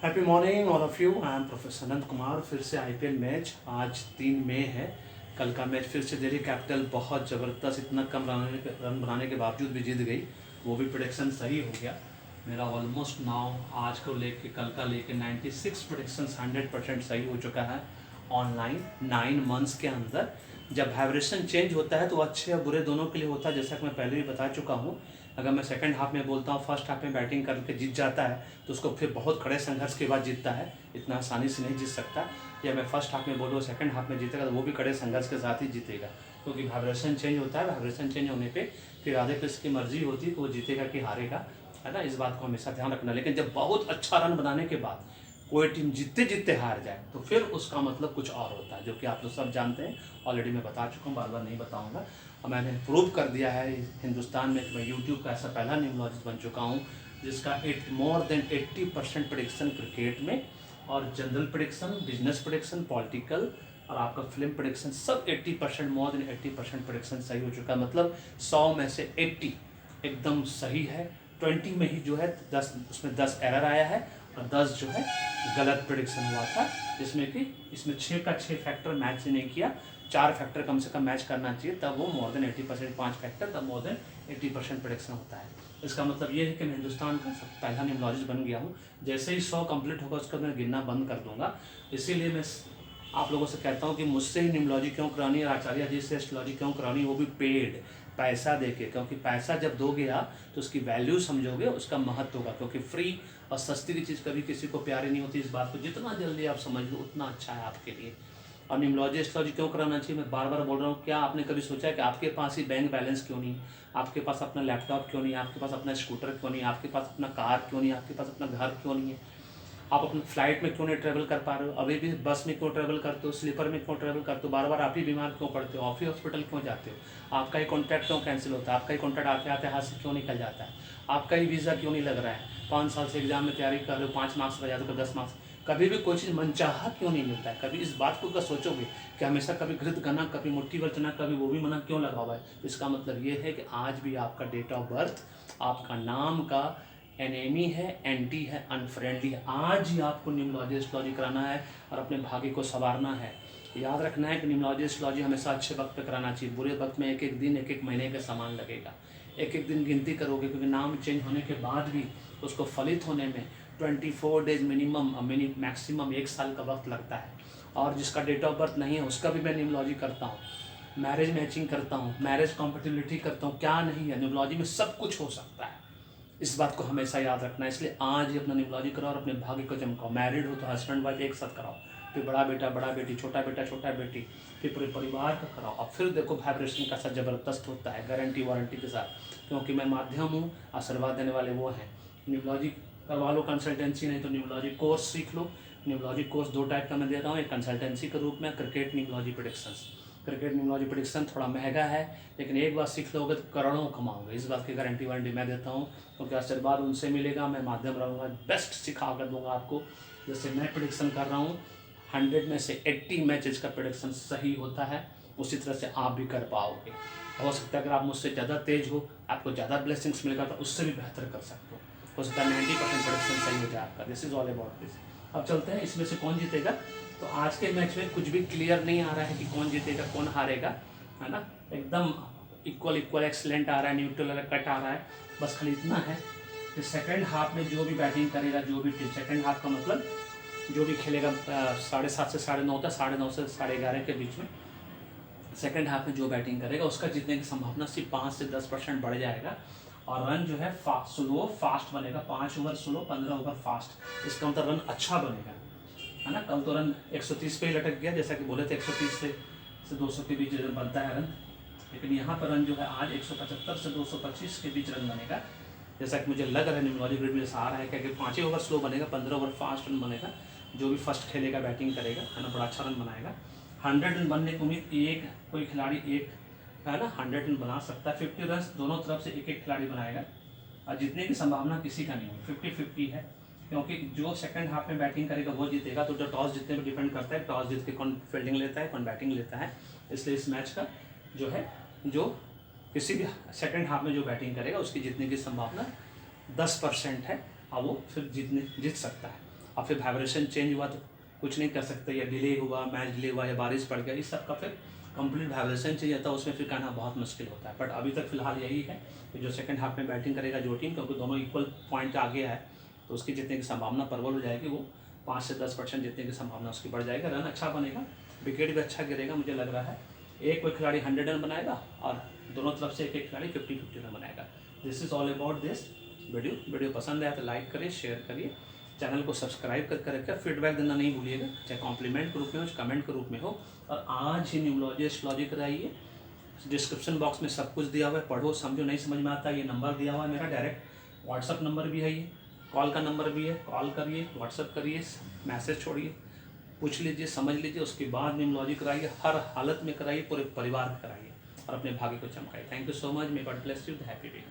Happy morning all of you. I am professor Anant Kumar. फिर से IPL match आज 3 मई है। कल का मैच फिर से दिल्ली कैपिटल बहुत ज़बरदस्त, इतना कम रन बनाने के बावजूद भी जीत गई। वो भी प्रेडिक्शन सही हो गया मेरा। ऑलमोस्ट नाउ आज को लेके कल का लेके 96 प्रेडिक्शन 100% सही हो चुका है ऑनलाइन 9 मंथ्स के अंदर। जब वाइब्रेशन चेंज होता है तो अच्छे और बुरे दोनों के लिए होता है, जैसा कि मैं पहले भी बता चुका हूँ। अगर मैं सेकंड हाफ में बोलता हूँ फर्स्ट हाफ में बैटिंग करके जीत जाता है तो उसको फिर बहुत कड़े संघर्ष के बाद जीतता है, इतना आसानी से नहीं जीत सकता। या मैं फर्स्ट हाफ में बोलूँ सेकंड हाफ में जीतेगा तो वो भी कड़े संघर्ष के साथ ही जीतेगा, क्योंकि वाइब्रेशन चेंज होता है। वाइब्रेशन चेंज होने पे फिर आधे पे इसकी मर्जी होती है तो वो जीतेगा कि हारेगा, है ना। इस बात को हमेशा ध्यान रखना। लेकिन जब बहुत अच्छा रन बनाने के बाद कोई टीम जीतते जीतते हार जाए तो फिर उसका मतलब कुछ और होता है, जो कि आप लोग सब जानते हैं। ऑलरेडी मैं बता चुका हूँ, बार बार नहीं बताऊँगा। और मैंने प्रूव कर दिया है हिंदुस्तान में कि मैं यूट्यूब का ऐसा पहला न्यूमरोलॉजिस्ट बन चुका हूँ जिसका मोर देन 80% प्रेडिक्शन क्रिकेट में और general prediction, business prediction, political और आपका फिल्म प्रेडिक्शन सब 80%, मोर देन 80% प्रेडिक्शन सही हो चुका है। मतलब 100 में से 80 एकदम सही है। 20 में ही जो है 10, उसमें 10 एरर आया है और 10 जो है गलत प्रेडिक्शन हुआ था, जिसमें कि इसमें 6 का 6 फैक्टर मैच नहीं किया। 4 फैक्टर कम से कम मैच करना चाहिए, तब वो मोर देन 80%, 5 फैक्टर तब मोर देन 80% प्रेडिक्शन होता है। इसका मतलब ये है कि मैं हिंदुस्तान का पहला न्यूमरोलॉजिस्ट बन गया हूँ। जैसे ही 100 कंप्लीट होगा उसका मैं गिनना बंद कर दूंगा। इसीलिए मैं आप लोगों से कहता हूँ कि मुझसे ही न्यूमरोलॉजी क्यों करानी और आचार्य जी से एस्ट्रोलॉजी क्यों करानी, वो भी पेड पैसा देके। क्योंकि पैसा जब दोगे आप तो उसकी वैल्यू समझोगे, उसका महत्व होगा। क्योंकि फ्री और सस्ती की चीज़ कभी किसी को प्यारी नहीं होती। इस बात को जितना जल्दी आप समझ लो उतना अच्छा है आपके लिए। और न्यूमरोलॉजी एस्ट्रोलॉजी क्यों कराना चाहिए, मैं बार बार बोल रहा हूँ। क्या आपने कभी सोचा है कि आपके पास ही बैंक बैलेंस क्यों नहीं, आपके पास अपना लैपटॉप क्यों नहीं, आपके पास अपना स्कूटर क्यों नहीं, आपके पास अपना कार क्यों नहीं, आपके पास अपना घर क्यों नहीं है, आप अपने फ्लाइट में क्यों नहीं ट्रैवल कर पा रहे हो, अभी भी बस में क्यों ट्रैवल करते हो, स्लीपर में क्यों ट्रैवल करते हो, बार बार आप ही बीमार क्यों पड़ते हो, आप ही हॉस्पिटल क्यों जाते हो, आपका ही कॉन्ट्रैक्ट क्यों कैंसिल होता है, आपका ही कॉन्ट्रैक्ट आते आते हाथ से क्यों निकल जाता है, आपका ही वीज़ा क्यों नहीं लग रहा है, 5 साल से एग्जाम में तैयारी कर रहे हो, 5 मार्क्स रह जाते हो, 10 मार्क्स, कभी भी कोई चीज़ मनचाहा क्यों नहीं मिलता है। कभी इस बात को अगर सोचोगे कि हमेशा कभी घृत गना, कभी मुट्ठी वर्चना, कभी वो भी मना क्यों लगा हुआ है, इसका मतलब ये है कि आज भी आपका डेट ऑफ बर्थ, आपका नाम का एनेमी है, एंटी है, अनफ्रेंडली है। आज ही आपको न्यूमरोलॉजी एस्ट्रोलॉजी कराना है और अपने भाग्य को संवारना है। याद रखना है कि न्यूमरोलॉजी एस्ट्रोलॉजी हमेशा अच्छे वक्त पे कराना चाहिए। बुरे वक्त में एक एक दिन, एक एक महीने का सामान लगेगा। एक एक दिन गिनती करोगे, क्योंकि नाम चेंज होने के बाद भी उसको फलित होने में 24 डेज मिनिमम, मैक्सिमम 1 साल का वक्त लगता है। और जिसका डेट ऑफ बर्थ नहीं है उसका भी मैं न्यूमरोलॉजी करता हूँ, मैरिज मैचिंग करता हूँ, मैरिज कॉम्पेटिबिलिटी करता हूँ। क्या नहीं है, न्यूमरोलॉजी में सब कुछ हो सकता है। इस बात को हमेशा याद रखना है। इसलिए आज ही अपना न्यूमरोलॉजी कराओ और अपने भाग्य को चमकाओ। मैरिड हो तो हस्बैंड वाइफ एक साथ कराओ, फिर बड़ा बेटा बड़ा बेटी, छोटा बेटा छोटा बेटी, फिर पूरे परिवार का कराओ। और फिर देखो वाइब्रेशन कैसा ज़बरदस्त होता है, गारंटी वारंटी के साथ। क्योंकि मैं माध्यम हूँ, आशीर्वाद देने वाले वो हैं। न्यूमरोलॉजी करवा लो कंसल्टेंसी, नहीं तो न्यूमरोलॉजी कोर्स सीख लो। न्यूमरोलॉजी कोर्स 2 टाइप का मैं दे रहा हूँ, एक कंसल्टेंसी के रूप में, cricket numerology predictions. Cricket numerology prediction थोड़ा महंगा है, लेकिन एक बार सीख लोगे तो करोड़ों कमाओगे, इस बात की गारंटी वारंटी मैं देता हूँ। क्योंकि आशीर्वाद उनसे मिलेगा, मैं माध्यम रहूँगा, बेस्ट सिखा कर दूंगा आपको। जैसे मैं प्रेडिक्शन कर रहा हूँ 100 में से 80 मैचेज का प्रेडिक्शन सही होता है, उसी तरह से आप भी कर पाओगे। हो सकता है अगर आप मुझसे ज़्यादा तेज हो, आपको ज़्यादा ब्लेसिंग्स मिलेगा तो उससे भी बेहतर कर सकते हो सकता है 90% प्रेडिक्शन सही हो जाए आपका। This is all about this. अब चलते हैं इसमें से कौन जीतेगा। तो आज के मैच में कुछ भी क्लियर नहीं आ रहा है कि कौन जीतेगा कौन हारेगा, है ना। एकदम इक्वल इक्वल एक्सलेंट आ रहा है, न्यूट्रल कट आ रहा है। बस खाली इतना है कि सेकंड हाफ में जो भी बैटिंग करेगा, जो भी टीम, सेकंड हाफ का मतलब जो भी खेलेगा 7:30 से 9:30 तक, 9:30 से 11:30 के बीच में सेकंड हाफ में जो बैटिंग करेगा उसका जीतने की संभावना सिर्फ 5 से 10% बढ़ जाएगा। और रन जो है स्लो फास्ट बनेगा, 5 ओवर स्लो, 15 ओवर फास्ट। इसका मतलब रन अच्छा बनेगा, है ना। कल तो रन 130 पे ही लटक गया, जैसा कि बोले थे 130 से 200 के बीच बनता है रन। लेकिन यहाँ पर रन जो है आज 175 से 225 के बीच रन बनेगा, जैसा कि मुझे लग रहा है न्यूमरोलॉजी ग्रिड में ऐसा आ रहा है। क्योंकि 5 ओवर स्लो बनेगा, 15 ओवर फास्ट रन बनेगा। जो भी फर्स्ट खेलेगा बैटिंग करेगा, है ना, बड़ा अच्छा रन बनाएगा। 100 रन बनने की उम्मीद एक कोई खिलाड़ी एक, है ना, 100 रन बना सकता है। 50 रन दोनों तरफ से एक एक खिलाड़ी बनाएगा और जीतने की संभावना किसी का नहीं है, 50-50 है। क्योंकि जो सेकंड हाफ में बैटिंग करेगा वो जीतेगा। तो जो टॉस जीतने पर डिपेंड करता है, टॉस जीत के कौन फील्डिंग लेता है, कौन बैटिंग लेता है। इसलिए इस मैच का जो है, जो किसी भी सेकंड हाफ में जो बैटिंग करेगा उसकी जीतने की संभावना 10% है और वो फिर जीत सकता है। और फिर वाइब्रेशन चेंज हुआ तो कुछ नहीं कर सकते, या डिले हुआ, मैच डिले हुआ, या बारिश पड़ गया, इस सब का फिर कंप्लीट वाइब्रेशन चाहिए था, उसमें फिर कहना बहुत मुश्किल होता है। बट अभी तक फिलहाल यही है कि जो सेकंड हाफ में बैटिंग करेगा जो टीम, क्योंकि दोनों इक्वल पॉइंट आगे है, तो उसकी जीतने की संभावना प्रबल हो जाएगी। वो 5 से 10% जीतने की संभावना उसकी बढ़ जाएगी। रन अच्छा बनेगा, विकेट भी अच्छा गिरेगा। मुझे लग रहा है एक कोई खिलाड़ी 100 रन बनाएगा और दोनों तरफ से एक एक खिलाड़ी 50-50 रन बनाएगा। This is all about this video पसंद आया तो लाइक करिए, शेयर करिए, चैनल को सब्सक्राइब कर रखिए। फीडबैक देना नहीं भूलिएगा, चाहे कॉम्प्लीमेंट के रूप में हो, चाहे कमेंट के रूप में हो। और आज ही न्यूमरोलॉजी एस्ट्रोलॉजी कराइए, डिस्क्रिप्शन बॉक्स में सब कुछ दिया हुआ है, पढ़ो समझो। नहीं समझ में आता ये नंबर दिया हुआ है मेरा, डायरेक्ट व्हाट्सअप नंबर भी है, ये कॉल का नंबर भी है, कॉल करिए, व्हाट्सअप करिए, मैसेज छोड़िए, पूछ लीजिए, समझ लीजिए, उसके बाद न्यूमरोलॉजी कराइए। हर हालत में कराइए, पूरे परिवार में कराइए और अपने भाग्य को चमकाइए। Thank you so much, may God bless you, happy week.